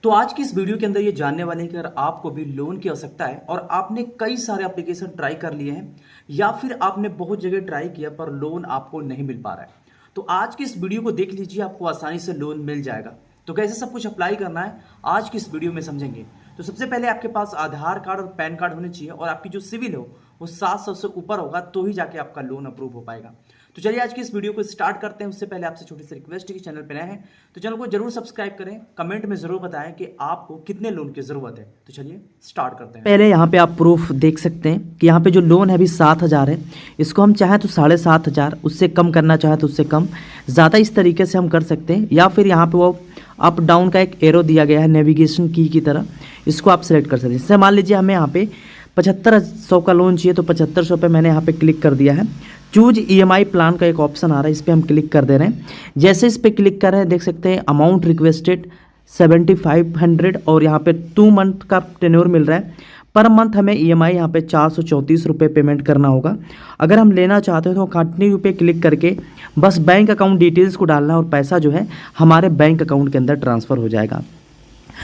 तो आज की इस वीडियो के अंदर ये जानने वाले हैं कि अगर आपको भी लोन की आवश्यकता है और आपने कई सारे एप्लीकेशन ट्राई कर लिए हैं या फिर आपने बहुत जगह ट्राई किया पर लोन आपको नहीं मिल पा रहा है, तो आज की इस वीडियो को देख लीजिए, आपको आसानी से लोन मिल जाएगा। तो कैसे सब कुछ अप्लाई करना है आज की इस वीडियो में समझेंगे। तो सबसे पहले आपके पास आधार कार्ड और पैन कार्ड होने चाहिए और आपकी जो सिविल हो वो 700 से ऊपर होगा, तो ही जाके आपका लोन अप्रूव हो पाएगा। तो चलिए आज की इस वीडियो को स्टार्ट करते हैं। उससे पहले आपसे छोटी सी रिक्वेस्ट है कि चैनल पर नए हैं तो चैनल को जरूर सब्सक्राइब करें, कमेंट में जरूर बताएं कि आपको कितने लोन की जरूरत है। तो चलिए स्टार्ट करते हैं। पहले यहाँ पे आप प्रूफ देख सकते हैं कि यहाँ पे जो लोन है अभी 7,000 है, इसको हम चाहें तो 7,500, उससे कम करना चाहें तो उससे कम, ज़्यादा इस तरीके से हम कर सकते हैं। या फिर यहाँ पे वो अप डाउन का एक एरो दिया गया है नेविगेशन की तरह, इसको आप सेलेक्ट कर सकते हैं। जैसे मान लीजिए हमें यहाँ पे 7500 का लोन चाहिए तो 7500 पे मैंने यहाँ पे क्लिक कर दिया है। चूज EMI प्लान का एक ऑप्शन आ रहा है, इस पर हम क्लिक कर दे रहे हैं। जैसे इस पर क्लिक कर रहे हैं देख सकते हैं अमाउंट रिक्वेस्टेड 7500 और यहाँ पे 2 मंथ का टेन्योर मिल रहा है। पर मंथ हमें EMI यहाँ पे 434 रुपये पेमेंट करना होगा। अगर हम लेना चाहते हैं तो कंटिन्यू पे क्लिक करके बस बैंक अकाउंट डिटेल्स को डालना और पैसा जो है हमारे बैंक अकाउंट के अंदर ट्रांसफ़र हो जाएगा।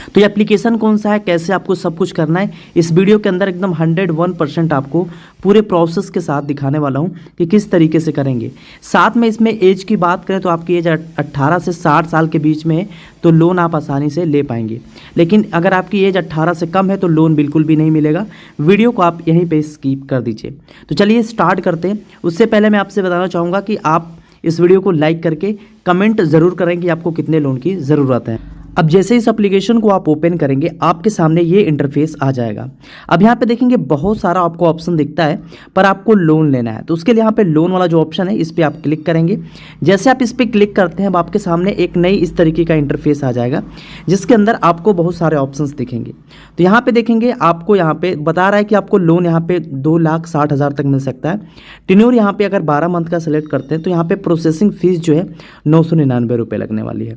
तो ये एप्लीकेशन कौन सा है, कैसे आपको सब कुछ करना है, इस वीडियो के अंदर एकदम 101% आपको पूरे प्रोसेस के साथ दिखाने वाला हूँ कि किस तरीके से करेंगे। साथ में इसमें एज की बात करें तो आपकी एज 18 से 60 साल के बीच में है तो लोन आप आसानी से ले पाएंगे। लेकिन अगर आपकी एज 18 से कम है तो लोन बिल्कुल भी नहीं मिलेगा। वीडियो को आप यहीं पर स्किप कर दीजिए। तो चलिए स्टार्ट करते हैं। उससे पहले मैं आपसे बताना चाहूँगा कि आप इस वीडियो को लाइक करके कमेंट ज़रूर करें कि आपको कितने लोन की ज़रूरत है। अब जैसे इस एप्लीकेशन को आप ओपन करेंगे आपके सामने ये इंटरफेस आ जाएगा। अब यहाँ पे देखेंगे बहुत सारा आपको ऑप्शन दिखता है, पर आपको लोन लेना है तो उसके लिए यहाँ पे लोन वाला जो ऑप्शन है इस पर आप क्लिक करेंगे। जैसे आप इस पर क्लिक करते हैं अब आपके सामने एक नई इस तरीके का इंटरफेस आ जाएगा जिसके अंदर आपको बहुत सारे ऑप्शन दिखेंगे। तो यहाँ पे देखेंगे आपको यहाँ पे बता रहा है कि आपको लोन यहाँ पे 2,60,000 तक मिल सकता है। टेन्योर यहाँ पे अगर 12 मंथ का सेलेक्ट करते हैं तो यहाँ पे प्रोसेसिंग फीस जो है 999 रुपये लगने वाली है।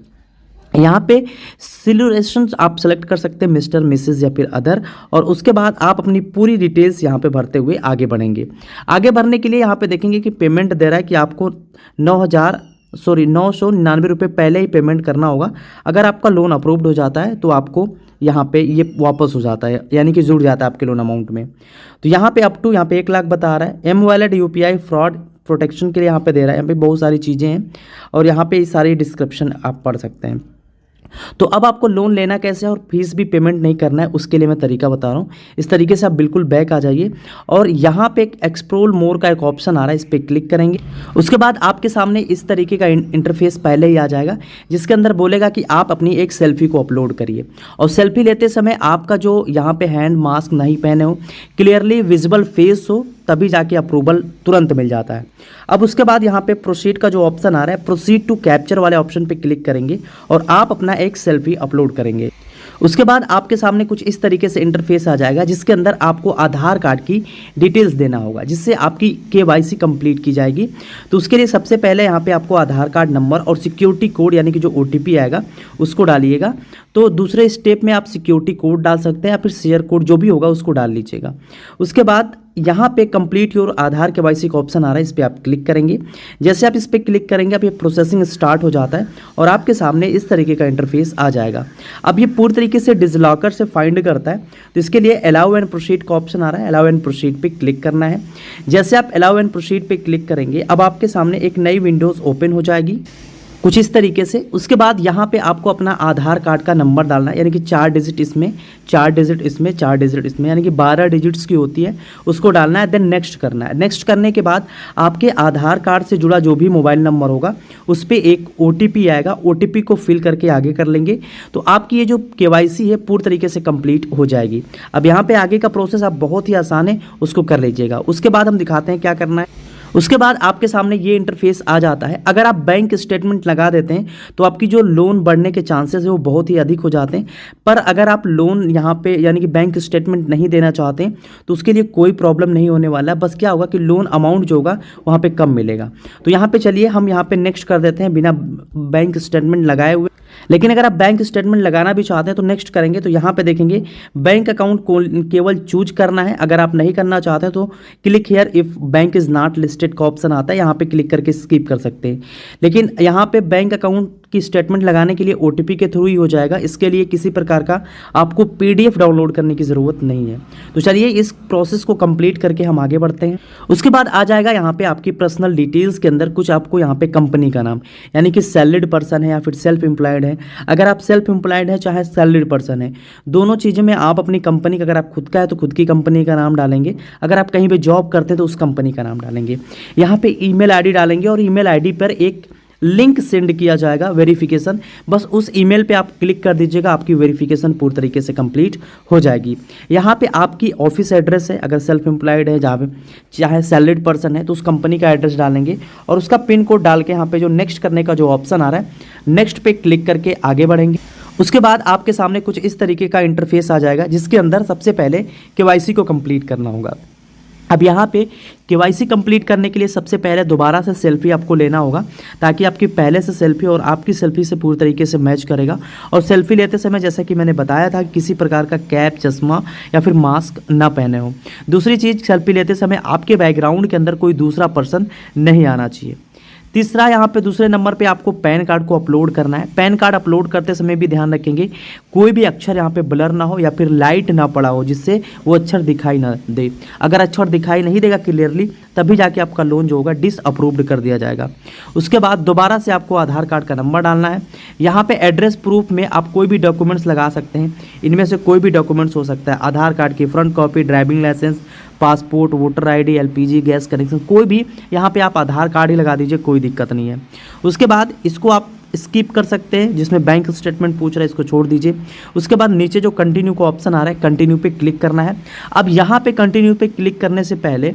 यहाँ पे सिलुरेशन आप सेलेक्ट कर सकते हैं मिस्टर मिसेज या फिर अदर, और उसके बाद आप अपनी पूरी डिटेल्स यहाँ पे भरते हुए आगे बढ़ेंगे। आगे बढ़ने के लिए यहाँ पे देखेंगे कि पेमेंट दे रहा है कि आपको 999 रुपये पहले ही पेमेंट करना होगा। अगर आपका लोन अप्रूव्ड हो जाता है तो आपको यहाँ पे ये वापस हो जाता है, यानी कि जुड़ जाता है आपके लोन अमाउंट में। तो यहाँ पे अप टू यहाँ पे 1 लाख बता रहा है। M-Wallet UPI फ्रॉड प्रोटेक्शन के लिए यहाँ पे दे रहा है। यहाँ पे बहुत सारी चीज़ें हैं और यहाँ पे सारी डिस्क्रिप्शन आप पढ़ सकते हैं। तो अब आपको लोन लेना कैसे है और फीस भी पेमेंट नहीं करना है उसके लिए मैं तरीका बता रहा हूँ। इस तरीके से आप बिल्कुल बैक आ जाइए और यहाँ पे एक एक्सप्लोर मोर का एक ऑप्शन आ रहा है, इस पर क्लिक करेंगे। उसके बाद आपके सामने इस तरीके का इंटरफेस पहले ही आ जाएगा जिसके अंदर बोलेगा कि आप अपनी एक सेल्फी को अपलोड करिए और सेल्फी लेते समय आपका जो यहाँ पे हैंड मास्क नहीं पहने हो, क्लियरली विजिबल फेस हो, तभी जाके अप्रूवल तुरंत मिल जाता है। अब उसके बाद यहाँ पे प्रोसीड का जो ऑप्शन आ रहा है, प्रोसीड टू कैप्चर वाले ऑप्शन पे क्लिक करेंगे और आप अपना एक सेल्फी अपलोड करेंगे। उसके बाद आपके सामने कुछ इस तरीके से इंटरफेस आ जाएगा जिसके अंदर आपको आधार कार्ड की डिटेल्स देना होगा जिससे आपकी KYC कंप्लीट की जाएगी। तो उसके लिए सबसे पहले यहाँ पे आपको आधार कार्ड नंबर और सिक्योरिटी कोड यानी कि जो OTP आएगा उसको डालिएगा। तो दूसरे स्टेप में आप सिक्योरिटी कोड डाल सकते हैं या फिर शेयर कोड जो भी होगा उसको डाल लीजिएगा। उसके बाद यहाँ पे कंप्लीट योर आधार KYC का ऑप्शन आ रहा है, इस पर आप क्लिक करेंगे। जैसे आप इस पर क्लिक करेंगे अब ये प्रोसेसिंग स्टार्ट हो जाता है और आपके सामने इस तरीके का इंटरफेस आ जाएगा। अब ये पूरी तरीके से डिजिलॉकर से फाइंड करता है तो इसके लिए अलाउ एंड प्रोसीड का ऑप्शन आ रहा है, अलाउ एंड प्रोसीड पे क्लिक करना है। जैसे आप अलाउ एंड प्रोसीड पे क्लिक करेंगे अब आपके सामने एक नई विंडोज़ ओपन हो जाएगी कुछ इस तरीके से। उसके बाद यहाँ पे आपको अपना आधार कार्ड का नंबर डालना है, यानी कि 4 डिजिट इसमें, 4 डिजिट इसमें, 4 डिजिट इसमें, यानी कि 12 डिजिट्स की होती है, उसको डालना है। देन नेक्स्ट करना है। नेक्स्ट करने के बाद आपके आधार कार्ड से जुड़ा जो भी मोबाइल नंबर होगा उस पर एक OTP आएगा, OTP को फिल करके आगे कर लेंगे तो आपकी ये जो KYC है पूरी तरीके से कंप्लीट हो जाएगी। अब यहाँ पे आगे का प्रोसेस आप बहुत ही आसान है, उसको कर लीजिएगा। उसके बाद हम दिखाते हैं क्या करना है। उसके बाद आपके सामने ये इंटरफेस आ जाता है। अगर आप बैंक स्टेटमेंट लगा देते हैं तो आपकी जो लोन बढ़ने के चांसेस है वो बहुत ही अधिक हो जाते हैं। पर अगर आप लोन यहाँ पे यानी कि बैंक स्टेटमेंट नहीं देना चाहते हैं तो उसके लिए कोई प्रॉब्लम नहीं होने वाला है। बस क्या होगा कि लोन अमाउंट जो होगा वहाँ पे कम मिलेगा। तो यहाँ पे चलिए हम यहाँ पे नेक्स्ट कर देते हैं बिना बैंक स्टेटमेंट लगाए हुए। लेकिन अगर आप बैंक स्टेटमेंट लगाना भी चाहते हैं तो नेक्स्ट करेंगे तो यहाँ पे देखेंगे बैंक अकाउंट को केवल चूज करना है। अगर आप नहीं करना चाहते तो click here if bank is not listed का ऑप्शन आता है, यहाँ पे क्लिक करके स्किप कर सकते हैं। लेकिन यहाँ पे बैंक अकाउंट की स्टेटमेंट लगाने के लिए OTP के थ्रू ही हो जाएगा। इसके लिए किसी प्रकार का आपको PDF डाउनलोड करने की ज़रूरत नहीं है। तो चलिए इस प्रोसेस को कंप्लीट करके हम आगे बढ़ते हैं। उसके बाद आ जाएगा यहाँ पे आपकी पर्सनल डिटेल्स के अंदर कुछ आपको यहाँ पे कंपनी का नाम, यानी कि सैलरीड पर्सन है या फिर सेल्फ एम्प्लॉयड है। अगर आप सेल्फ एम्प्लॉयड है चाहे सैलरीड पर्सन है, दोनों चीज़ों में आप अपनी कंपनी का, अगर आप खुद का है तो खुद की कंपनी का नाम डालेंगे, अगर आप कहीं पे जॉब करते हैं तो उस कंपनी का नाम डालेंगे। यहाँ पे ईमेल आईडी डालेंगे और ईमेल आईडी पर एक लिंक सेंड किया जाएगा वेरिफिकेशन, बस उस ईमेल पे आप क्लिक कर दीजिएगा, आपकी वेरिफिकेशन पूरी तरीके से कंप्लीट हो जाएगी। यहाँ पे आपकी ऑफिस एड्रेस है, अगर सेल्फ एम्प्लॉयड है जहाँ पे चाहे सैलरीड पर्सन है तो उस कंपनी का एड्रेस डालेंगे और उसका पिन कोड डाल के यहाँ पे जो नेक्स्ट करने का जो ऑप्शन आ रहा है, नेक्स्ट पे क्लिक करके आगे बढ़ेंगे। उसके बाद आपके सामने कुछ इस तरीके का इंटरफेस आ जाएगा, जिसके अंदर सबसे पहले KYC को कंप्लीट करना होगा। अब यहाँ पे KYC कंप्लीट करने के लिए सबसे पहले दोबारा से सेल्फी आपको लेना होगा, ताकि आपकी पहले से सेल्फी और आपकी सेल्फी से पूरी तरीके से मैच करेगा। और सेल्फी लेते समय जैसा कि मैंने बताया था, किसी प्रकार का कैप, चश्मा या फिर मास्क ना पहने हो। दूसरी चीज़, सेल्फी लेते समय आपके बैकग्राउंड के अंदर कोई दूसरा पर्सन नहीं आना चाहिए। तीसरा, यहाँ पे दूसरे नंबर पे आपको पैन कार्ड को अपलोड करना है। पैन कार्ड अपलोड करते समय भी ध्यान रखेंगे कोई भी अक्षर यहाँ पे ब्लर ना हो या फिर लाइट ना पड़ा हो, जिससे वो अक्षर दिखाई ना दे। अगर अक्षर दिखाई नहीं देगा क्लियरली, तभी जाके आपका लोन जो होगा डिसअप्रूव्ड कर दिया जाएगा। उसके बाद दोबारा से आपको आधार कार्ड का नंबर डालना है। यहाँ पे एड्रेस प्रूफ में आप कोई भी डॉक्यूमेंट्स लगा सकते हैं, इनमें से कोई भी डॉक्यूमेंट्स हो सकता है। आधार कार्ड की front copy, driving licence, passport, voter ID, LPG gas connection, कोई भी यहाँ पे आप आधार कार्ड ही लगा दीजिए, कोई दिक्कत नहीं है। उसके बाद इसको आप स्किप कर सकते हैं, जिसमें बैंक स्टेटमेंट पूछ रहा है इसको छोड़ दीजिए। उसके बाद नीचे जो कंटिन्यू का ऑप्शन आ रहा है, कंटिन्यू पे क्लिक करना है। अब यहाँ पे कंटिन्यू पे क्लिक करने से पहले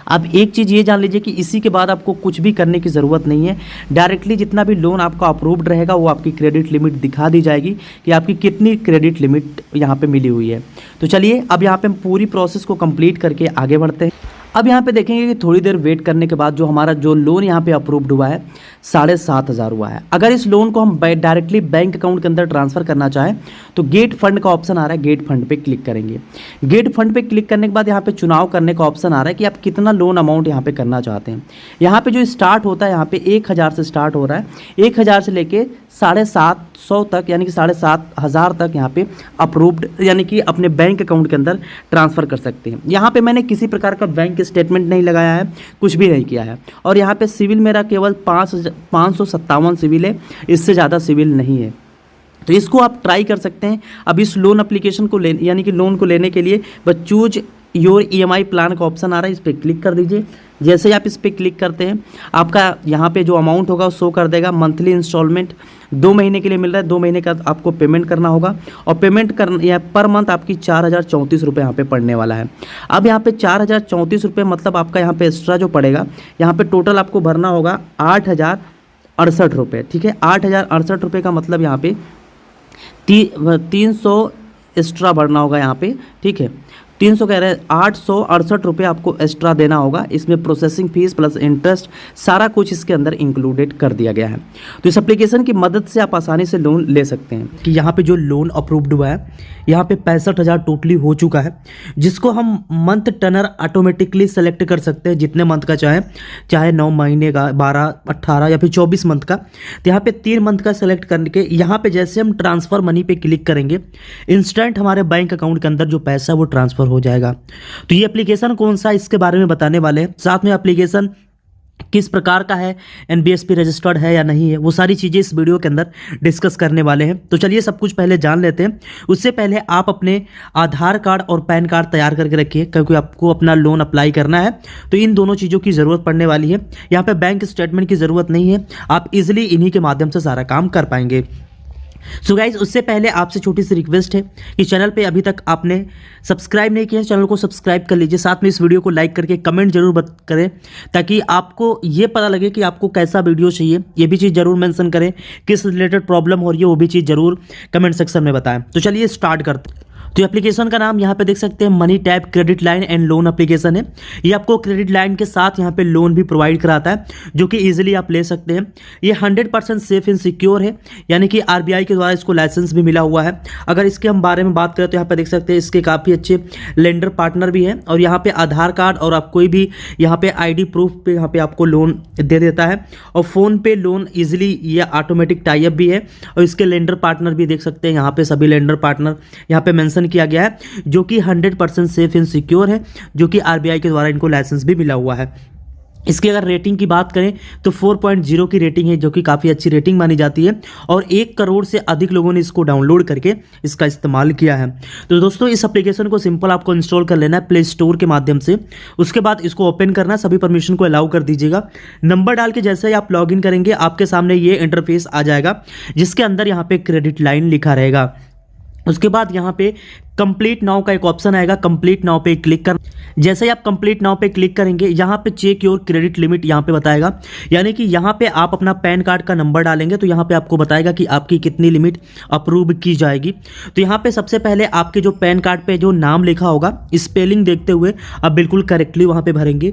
आप एक चीज़ ये जान लीजिए कि इसी के बाद आपको कुछ भी करने की ज़रूरत नहीं है। डायरेक्टली जितना भी लोन आपका अप्रूव्ड रहेगा वो आपकी क्रेडिट लिमिट दिखा दी जाएगी कि आपकी कितनी क्रेडिट लिमिट यहाँ पे मिली हुई है। तो चलिए अब यहाँ पे हम पूरी प्रोसेस को कंप्लीट करके आगे बढ़ते हैं। अब यहाँ पे देखेंगे कि थोड़ी देर वेट करने के बाद जो हमारा जो लोन यहाँ पे अप्रूव्ड हुआ है 7,500 हुआ है। अगर इस लोन को हम डायरेक्टली बैंक अकाउंट के अंदर ट्रांसफ़र करना चाहें तो गेट फंड का ऑप्शन आ रहा है, गेट फंड पे क्लिक करेंगे। गेट फंड पे क्लिक करने के बाद यहाँ पे चुनाव करने का ऑप्शन आ रहा है कि आप कितना लोन अमाउंट यहाँ पे करना चाहते हैं। यहाँ पे जो स्टार्ट होता है यहाँ पे 1,000 से स्टार्ट हो रहा है, 1,000 से लेके 750 तक, यानी कि 7,500 तक यहाँ पे अप्रूव्ड, यानी कि अपने बैंक अकाउंट के अंदर ट्रांसफ़र कर सकते हैं। यहाँ पे मैंने किसी प्रकार का बैंक स्टेटमेंट नहीं लगाया है, कुछ भी नहीं किया है। और यहाँ पे सिविल मेरा केवल 557 सिविल है, इससे ज़्यादा सिविल नहीं है। तो इसको आप ट्राई कर सकते हैं। अब इस लोन एप्लीकेशन को यानी कि लोन को लेने के लिए बस चूज योर EMI प्लान का ऑप्शन आ रहा है, इस पर क्लिक कर दीजिए। जैसे ही आप इस पर क्लिक करते हैं, आपका यहाँ पे जो अमाउंट होगा वो शो कर देगा। मंथली इंस्टॉलमेंट 2 महीने के लिए मिल रहा है, 2 महीने का आपको पेमेंट करना होगा और पेमेंट करना या पर मंथ आपकी 4,034 रुपये यहाँ पे पड़ने वाला है। अब यहाँ पे 4,034 रुपये मतलब आपका यहाँ पे एक्स्ट्रा जो पड़ेगा, यहाँ पे टोटल आपको भरना होगा 8,068 रुपये। ठीक है, 8,068 रुपये का मतलब यहाँ पे 300 एक्स्ट्रा भरना होगा यहाँ पे। ठीक है, 300 कह रहे हैं, 868 रुपये आपको एक्स्ट्रा देना होगा। इसमें प्रोसेसिंग फीस प्लस इंटरेस्ट सारा कुछ इसके अंदर इंक्लूडेड कर दिया गया है। तो इस एप्लीकेशन की मदद से आप आसानी से लोन ले सकते हैं। कि यहाँ पे जो लोन अप्रूव्ड हुआ है, यहाँ पे 65,000 टोटली हो चुका है, जिसको हम मंथ टनर ऑटोमेटिकली सेलेक्ट कर सकते हैं, जितने मंथ का चाहे 9 महीने का, 12, 18 या फिर 24 मंथ का। तो यहाँ पे 3 मंथ का सेलेक्ट करके यहाँ पे जैसे हम ट्रांसफ़र मनी पे क्लिक करेंगे, इंस्टेंट हमारे बैंक अकाउंट के अंदर जो पैसा वो ट्रांसफ़र हो जाएगा। तो ये एप्लीकेशन कौन सा, इसके बारे में बताने वाले हैं। साथ में एप्लीकेशन किस प्रकार का है, NBSP रजिस्टर्ड है या नहीं है, वो सारी चीज़ें इस वीडियो के अंदर डिस्कस करने वाले हैं। तो चलिए सब कुछ पहले जान लेते हैं। उससे पहले आप अपने आधार कार्ड और पैन कार्ड तैयार करके रखिए, क्योंकि आपको अपना लोन अप्लाई करना है तो इन दोनों चीज़ों की ज़रूरत पड़ने वाली है। यहाँ पे बैंक स्टेटमेंट की ज़रूरत नहीं है, आप इजीली इन्हीं के माध्यम से सारा काम कर पाएंगे। सो गाइज, उससे पहले आपसे छोटी सी रिक्वेस्ट है कि चैनल पे अभी तक आपने सब्सक्राइब नहीं किया, चैनल को सब्सक्राइब कर लीजिए। साथ में इस वीडियो को लाइक करके कमेंट जरूर करें, ताकि आपको ये पता लगे कि आपको कैसा वीडियो चाहिए। ये भी चीज़ जरूर मेंशन करें, किस रिलेटेड प्रॉब्लम हो रही है वो भी चीज़ जरूर कमेंट सेक्शन में बताएं। तो चलिए स्टार्ट करते हैं। तो एप्लीकेशन का नाम यहाँ पे देख सकते हैं money tap credit line and loan application है। ये आपको क्रेडिट लाइन के साथ यहाँ पे लोन भी प्रोवाइड कराता है, जो कि इजीली आप ले सकते हैं। ये 100% सेफ एंड सिक्योर है, यानी कि आरबीआई के द्वारा इसको लाइसेंस भी मिला हुआ है। अगर इसके हम बारे में बात करें तो यहाँ पे देख सकते हैं इसके काफ़ी अच्छे लेंडर पार्टनर भी हैं, और यहाँ पे आधार कार्ड और आप कोई भी यहाँ पे आईडी प्रूफ पे यहाँ पे आपको लोन दे देता है, और फ़ोन पे लोन ईजिली ये ऑटोमेटिक टाई अप भी है। और इसके लेंडर पार्टनर भी देख सकते हैं, यहाँ पे सभी लेंडर पार्टनर यहाँ पे मेंशन किया गया है, जो कि 100% सेफ एंड सिक्योर है, जो कि आरबीआई के द्वारा इनको लाइसेंस भी मिला हुआ है। इसकी अगर रेटिंग की बात करें तो 4.0 की रेटिंग है, जो कि काफ़ी अच्छी रेटिंग मानी जाती है, और 1 करोड़ से अधिक लोगों ने इसको डाउनलोड करके इसका इस्तेमाल किया है। तो दोस्तों इस एप्लीकेशन को सिंपल आपको इंस्टॉल कर लेना है प्ले स्टोर के माध्यम से। उसके बाद इसको ओपन करना है, सभी परमिशन को अलाउ कर दीजिएगा। नंबर डाल के जैसे ही आप लॉगिन करेंगे आपके सामने ये इंटरफेस आ जाएगा, जिसके अंदर यहाँ पे क्रेडिट लाइन लिखा रहेगा। उसके बाद यहाँ पे कंप्लीट नाउ का एक ऑप्शन आएगा, कंप्लीट नाउ पे क्लिक कर। जैसे ही आप कंप्लीट नाउ पे क्लिक करेंगे यहाँ पे चेक योर क्रेडिट लिमिट यहाँ पे बताएगा, यानी कि यहाँ पे आप अपना पैन कार्ड का नंबर डालेंगे तो यहाँ पे आपको बताएगा कि आपकी कितनी लिमिट अप्रूव की जाएगी। तो यहाँ पे सबसे पहले आपके जो पैन कार्ड पे जो नाम लिखा होगा स्पेलिंग देखते हुए आप बिल्कुल करेक्टली वहाँ पे भरेंगे।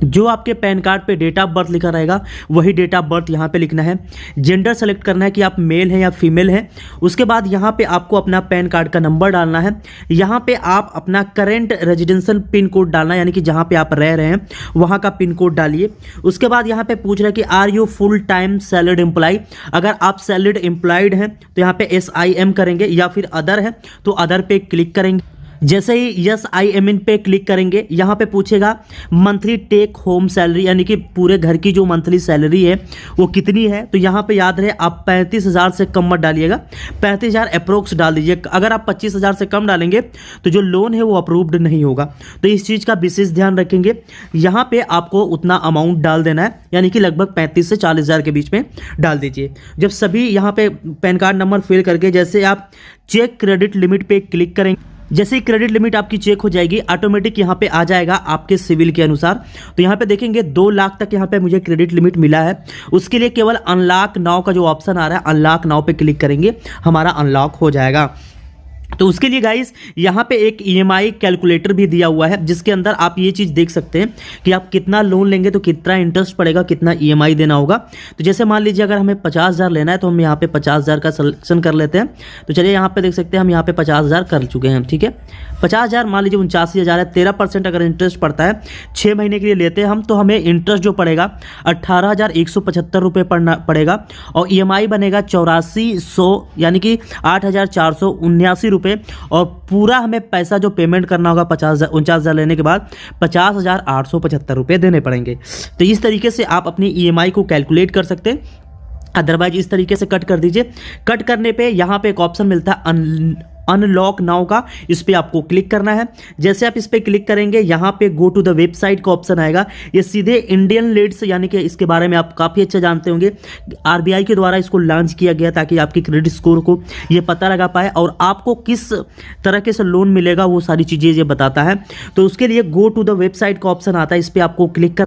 जो आपके पैन कार्ड पे डेट ऑफ बर्थ लिखा रहेगा वही डेट ऑफ बर्थ यहाँ पे लिखना है। जेंडर सेलेक्ट करना है कि आप मेल हैं या फीमेल हैं। उसके बाद यहाँ पे आपको अपना पैन कार्ड का नंबर डालना है। यहाँ पे आप अपना करेंट रेजिडेंशियल पिन कोड डालना है, यानी कि जहाँ पे आप रह रहे हैं वहाँ का पिन कोड डालिए। उसके बाद यहाँ पे पूछ रहा है कि are you full time salaried employ. अगर आप सैलरीड एम्प्लॉयड हैं तो यहाँ पे SIM करेंगे, या फिर अदर है तो अदर पे क्लिक करेंगे। जैसे ही यस आई एम इन पे क्लिक करेंगे यहाँ पे पूछेगा मंथली टेक होम सैलरी, यानी कि पूरे घर की जो मंथली सैलरी है वो कितनी है। तो यहाँ पे याद रहे आप 35,000 से कम मत डालिएगा, 35,000 अप्रोक्स डाल दीजिए। अगर आप 25,000 से कम डालेंगे तो जो लोन है वो अप्रूव्ड नहीं होगा। तो इस चीज़ का विशेष ध्यान रखेंगे। यहाँ पे आपको उतना अमाउंट डाल देना है, यानी कि लगभग 35 से 40,000 के बीच में डाल दीजिए। जब सभी यहाँ पे पैन कार्ड नंबर फिल करके जैसे आप चेक क्रेडिट लिमिट पे क्लिक करेंगे, जैसे ही क्रेडिट लिमिट आपकी चेक हो जाएगी ऑटोमेटिक यहाँ पे आ जाएगा आपके सिविल के अनुसार। तो यहाँ पे देखेंगे 2 लाख तक यहाँ पे मुझे क्रेडिट लिमिट मिला है। उसके लिए केवल अनलॉक नाउ का जो ऑप्शन आ रहा है, अनलॉक नाउ पे क्लिक करेंगे हमारा अनलॉक हो जाएगा। तो उसके लिए गाइस यहाँ पे एक EMI कैलकुलेटर भी दिया हुआ है, जिसके अंदर आप ये चीज़ देख सकते हैं कि आप कितना लोन लेंगे तो कितना इंटरेस्ट पड़ेगा, कितना EMI देना होगा। तो जैसे मान लीजिए अगर हमें 50,000 लेना है तो हम यहाँ पे 50,000 का सिलेक्शन कर लेते हैं। तो चलिए यहाँ पे देख सकते हैं हम यहाँ पे 50,000 कर चुके हैं। ठीक है, 50,000 मान लीजिए 79,000 है। 13% अगर इंटरेस्ट पड़ता है 6 महीने के लिए लेते हैं हम, तो हमें इंटरेस्ट जो पड़ेगा 18,175 रुपये पड़ेगा, और EMI बनेगा 8400, यानी कि 8,479 रुपये। और पूरा हमें पैसा जो पेमेंट करना होगा 49,000 लेने के बाद 50,875 रुपये देने पड़ेंगे। तो इस तरीके से आप अपनी EMI को कैलकुलेट कर सकते हैं। अदरवाइज इस तरीके से कट कर दीजिए। कट करने पे यहाँ पे एक ऑप्शन मिलता है अनलॉक नाउ का, इस पे आपको क्लिक करना है। जैसे आप इस पे क्लिक करेंगे यहाँ पे गो टू द वेबसाइट का ऑप्शन आएगा। ये सीधे इंडियन लीड्स, यानी कि इसके बारे में आप काफ़ी अच्छा जानते होंगे, आरबीआई के द्वारा इसको लॉन्च किया गया ताकि आपकी क्रेडिट स्कोर को ये पता लगा पाए और आपको किस तरह से लोन मिलेगा वो सारी चीज़ें ये बताता है। तो उसके लिए गो टू द वेबसाइट का ऑप्शन आता है, इस पर आपको क्लिक कर।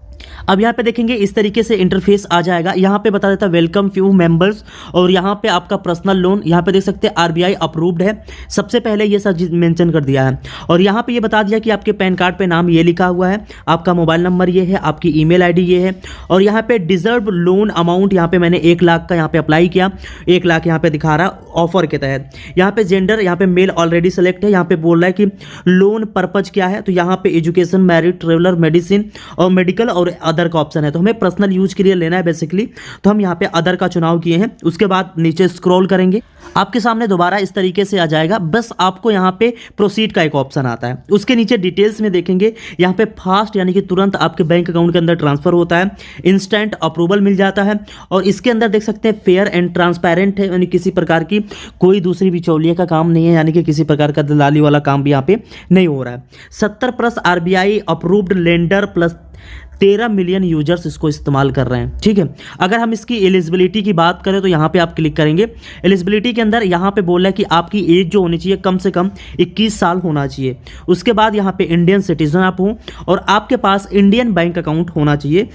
अब यहाँ पे देखेंगे इस तरीके से इंटरफेस आ जाएगा। यहाँ पे बता देता है वेलकम फ्यू मेंबर्स, और यहाँ पे आपका पर्सनल लोन यहाँ पे देख सकते हैं आरबीआई अप्रूव्ड है। सबसे पहले ये सब मेंशन कर दिया है, और यहाँ पे ये बता दिया कि आपके पैन कार्ड पे नाम ये लिखा हुआ है, आपका मोबाइल नंबर ये है, आपकी ईमेल आईडी ये है, और यहाँ पे डिजर्व लोन अमाउंट यहाँ पे मैंने 1 लाख का यहाँ पे अप्लाई किया, 1 लाख यहाँ पे दिखा रहा ऑफर के तहत। यहाँ पे जेंडर यहाँ पे मेल ऑलरेडी सेलेक्ट है। यहाँ पे बोल रहा है कि लोन पर्पज क्या है, तो यहाँ पे एजुकेशन, मैरिड, ट्रेवलर, मेडिसिन और मेडिकल और अदर का ऑप्शन है। तो हमें पर्सनल यूज के लिए लेना है बेसिकली, तो हम यहाँ पे अदर का चुनाव किए हैं। उसके बाद नीचे स्क्रॉल करेंगे, आपके सामने दोबारा इस तरीके से आ जाएगा। बस आपको यहाँ पे प्रोसीड का एक ऑप्शन आता है, उसके नीचे डिटेल्स में देखेंगे यहाँ पे फास्ट यानी कि तुरंत आपके बैंक अकाउंट के अंदर ट्रांसफर होता है, इंस्टेंट अप्रूवल मिल जाता है, और इसके अंदर देख सकते हैं फेयर एंड ट्रांसपेरेंट है, यानी किसी प्रकार की कोई दूसरी बिचौलिए का काम नहीं है, यानी कि किसी प्रकार का दलाली वाला काम भी यहाँ पे नहीं हो रहा है। 70+ RBI approved lender plus 13 million users इसको इस्तेमाल कर रहे हैं। ठीक है, अगर हम इसकी एलिजिबिलिटी की बात करें तो यहाँ पे आप क्लिक करेंगे। एलिजिबिलिटी के अंदर यहाँ पे बोल रहा है कि आपकी एज जो होनी चाहिए कम से कम 21 साल होना चाहिए। उसके बाद यहाँ पे इंडियन सिटीजन आप हो और आपके पास इंडियन बैंक अकाउंट होना चाहिए।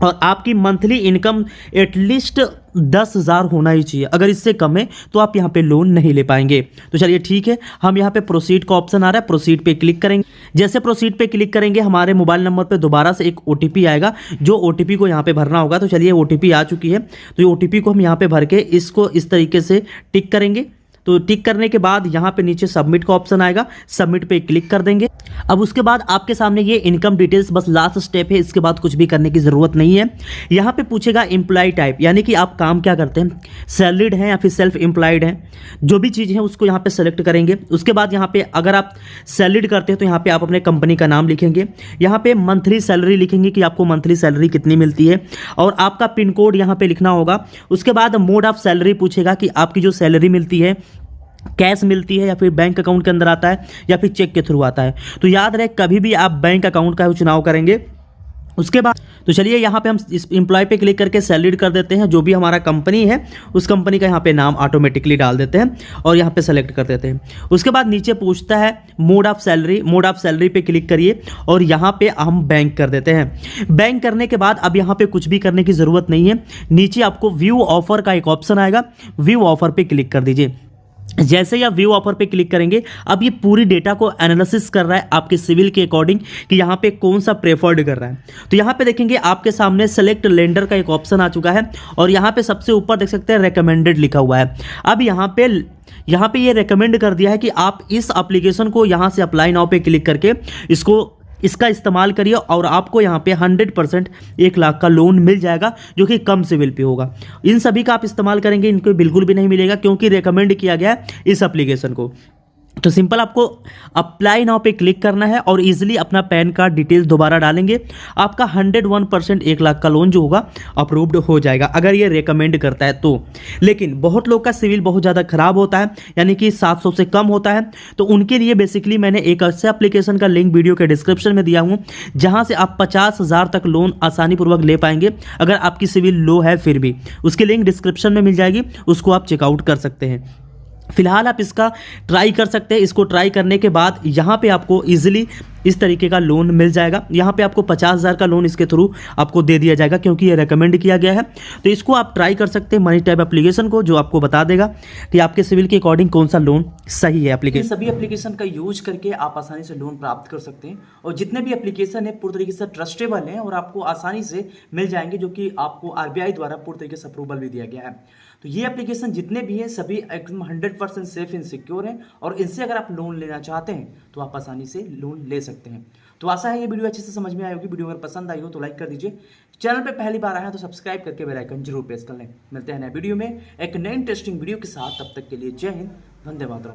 और आपकी मंथली इनकम एटलीस्ट 10,000 होना ही चाहिए। अगर इससे कम है तो आप यहाँ पे लोन नहीं ले पाएंगे। तो चलिए ठीक है, हम यहाँ पे प्रोसीड का ऑप्शन आ रहा है, प्रोसीड पे क्लिक करेंगे। जैसे प्रोसीड पे क्लिक करेंगे हमारे मोबाइल नंबर पे दोबारा से एक OTP आएगा, जो OTP को यहाँ पे भरना होगा। तो चलिए OTP आ चुकी है, तो ये OTP को हम यहाँ पे भर के इसको इस तरीके से टिक करेंगे। तो टिक करने के बाद यहाँ पे नीचे सबमिट का ऑप्शन आएगा, सबमिट पे क्लिक कर देंगे। अब उसके बाद आपके सामने ये इनकम डिटेल्स बस लास्ट स्टेप है, इसके बाद कुछ भी करने की ज़रूरत नहीं है। यहाँ पे पूछेगा एम्प्लॉय टाइप, यानी कि आप काम क्या करते हैं, सैलरीड हैं या फिर सेल्फ एम्प्लॉयड हैं, जो भी चीज़ है उसको यहाँ पे सेलेक्ट करेंगे। उसके बाद यहाँ पे अगर आप सैलरीड करते हैं तो यहाँ पे आप अपने कंपनी का नाम लिखेंगे, यहाँ पे मंथली सैलरी लिखेंगे कि आपको मंथली सैलरी कितनी मिलती है, और आपका पिन कोड यहाँ पे लिखना होगा। उसके बाद मोड ऑफ सैलरी पूछेगा कि आपकी जो सैलरी मिलती है कैश मिलती है या फिर बैंक अकाउंट के अंदर आता है या फिर चेक के थ्रू आता है। तो याद रहे कभी भी आप बैंक अकाउंट का चुनाव करेंगे। उसके बाद तो चलिए यहाँ पे हम इस एम्प्लॉय पे क्लिक करके सैलरी कर देते हैं, जो भी हमारा कंपनी है उस कंपनी का यहाँ पे नाम ऑटोमेटिकली डाल देते हैं और यहाँ पे सेलेक्ट कर देते हैं। उसके बाद नीचे पूछता है mode of salary, mode of salary पे क्लिक करिए और यहाँ पे हम बैंक कर देते हैं। बैंक करने के बाद अब यहाँ पे कुछ भी करने की ज़रूरत नहीं है, नीचे आपको व्यू ऑफर का एक ऑप्शन आएगा, व्यू ऑफर पे क्लिक कर दीजिए। जैसे ही आप व्यू ऑफर पे क्लिक करेंगे अब ये पूरी डेटा को एनालिसिस कर रहा है आपके सिविल के अकॉर्डिंग कि यहाँ पे कौन सा प्रेफर्ड कर रहा है। तो यहाँ पे देखेंगे आपके सामने सेलेक्ट लेंडर का एक ऑप्शन आ चुका है और यहाँ पे सबसे ऊपर देख सकते हैं रेकमेंडेड लिखा हुआ है। अब यहाँ पे ये रेकमेंड कर दिया है कि आप इस एप्लीकेशन को यहाँ से अप्लाई नाउ पे क्लिक करके इसका इस्तेमाल करिए और आपको यहाँ पे 100% 1 लाख का लोन मिल जाएगा, जो कि कम सिविल पे होगा। इन सभी का आप इस्तेमाल करेंगे, इनको बिल्कुल भी नहीं मिलेगा क्योंकि रेकमेंड किया गया है इस एप्लीकेशन को। तो सिंपल आपको अप्लाई नाउ पे क्लिक करना है और इजीली अपना पैन कार्ड डिटेल्स दोबारा डालेंगे, आपका 101% 1 लाख का लोन जो होगा अप्रूव्ड हो जाएगा, अगर ये रेकमेंड करता है तो। लेकिन बहुत लोग का सिविल बहुत ज़्यादा खराब होता है, यानी कि 700 से कम होता है, तो उनके लिए बेसिकली मैंने एक ऐसे एप्लीकेशन का लिंक वीडियो के डिस्क्रिप्शन में दिया हूँ जहाँ से आप 50,000 तक लोन आसानीपूर्वक ले पाएंगे अगर आपकी सिविल लो है फिर भी। उसकी लिंक डिस्क्रिप्शन में मिल जाएगी, उसको आप चेकआउट कर सकते हैं। फिलहाल आप इसका ट्राई कर सकते हैं। इसको ट्राई करने के बाद यहाँ पे आपको इजीली इस तरीके का लोन मिल जाएगा। यहाँ पे आपको 50,000 का लोन इसके थ्रू आपको दे दिया जाएगा क्योंकि ये रेकमेंड किया गया है। तो इसको आप ट्राई कर सकते हैं मनी टैप एप्लीकेशन को, जो आपको बता देगा कि आपके सिविल के अकॉर्डिंग कौन सा लोन सही है। एप्लीकेशन सभी एप्लीकेशन का यूज करके आप आसानी से लोन प्राप्त कर सकते हैं और जितने भी एप्लीकेशन है पूरी तरीके से ट्रस्टेबल हैं और आपको आसानी से मिल जाएंगे, जो कि आपको RBI द्वारा पूरी तरीके से अप्रूवल भी दिया गया है। तो ये एप्लीकेशन जितने भी हैं सभी एकदम 100% सेफ एंड सिक्योर हैं और इनसे अगर आप लोन लेना चाहते हैं तो आप आसानी से लोन ले सकते हैं। तो आशा है ये वीडियो अच्छे से समझ में आई होगी। वीडियो अगर पसंद आई हो तो लाइक कर दीजिए, चैनल पे पहली बार आए हैं तो सब्सक्राइब करके बेल आइकन जरूर प्रेस कर लें। मिलते हैं नए वीडियो में एक नए इंटरेस्टिंग वीडियो के साथ, तब तक के लिए जय हिंद, वंदे मातरम।